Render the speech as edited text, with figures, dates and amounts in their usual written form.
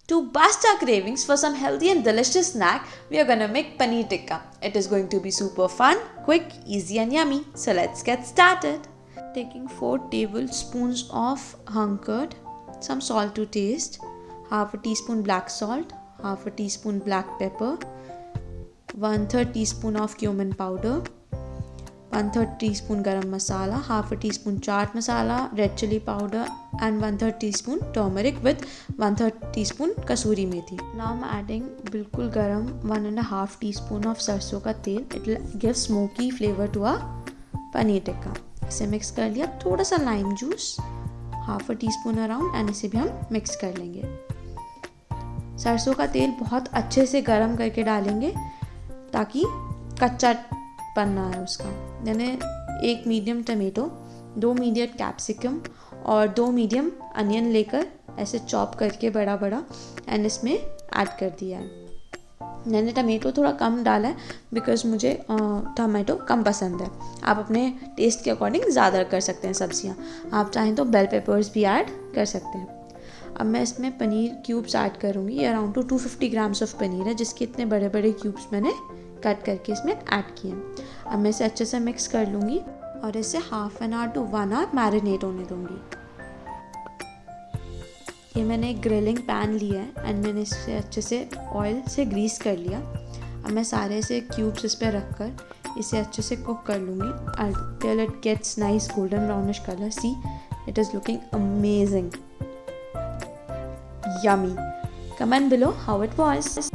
To bust our cravings for some healthy and delicious snack, we are gonna make paneer tikka. It is going to be super fun, quick, easy and yummy. So let's get started. Taking 4 tablespoons of hung curd, some salt to taste, half a teaspoon black salt, half a teaspoon black pepper, 1/3 teaspoon of cumin powder, 1/3 teaspoon garam masala, half a teaspoon chaat masala, red chili powder and 1/3 teaspoon turmeric with 1/3 teaspoon kasoori methi. Now I'm adding bilkul garam 1.5 teaspoon of सरसों का तेल. It will give smoky flavor to our paneer tikka. इसे mix कर लिया. थोड़ा सा lime juice, half a teaspoon around, and इसे भी हम मिक्स कर लेंगे. सरसों का तेल बहुत अच्छे से गर्म करके डालेंगे ताकि कच्चा पन्ना है उसका. मैंने 1 मीडियम टमेटो, 2 मीडियम कैप्सिकम और 2 मीडियम अनियन लेकर ऐसे चॉप करके बड़ा बड़ा एंड इसमें ऐड कर दिया है. मैंने टमेटो थोड़ा कम डाला है बिकॉज मुझे टमाटो कम पसंद है. आप अपने टेस्ट के अकॉर्डिंग ज़्यादा कर सकते हैं सब्जियां. आप चाहें तो बेल पेपर्स भी ऐड कर सकते हैं. अब मैं इसमें पनीर क्यूब्स ऐड करूँगी. ये अराउंड 250 ग्राम्स ऑफ पनीर है जिसके इतने बड़े बड़े क्यूब्स मैंने कट करके इसमें ऐड किए. अब मैं इसे अच्छे से मिक्स कर लूँगी और इसे half an hour to 1 hour marinate होने दूँगी. ये मैंने एक ग्रिलिंग पैन लिया है एंड मैंने इसे अच्छे से ऑयल से ग्रीस कर लिया. अब मैं सारे से क्यूब्स इस पर रख कर इसे अच्छे से कुक कर लूँगी until it gets nice golden brownish color. See, it is looking amazing. Yummy. Comment below how it was.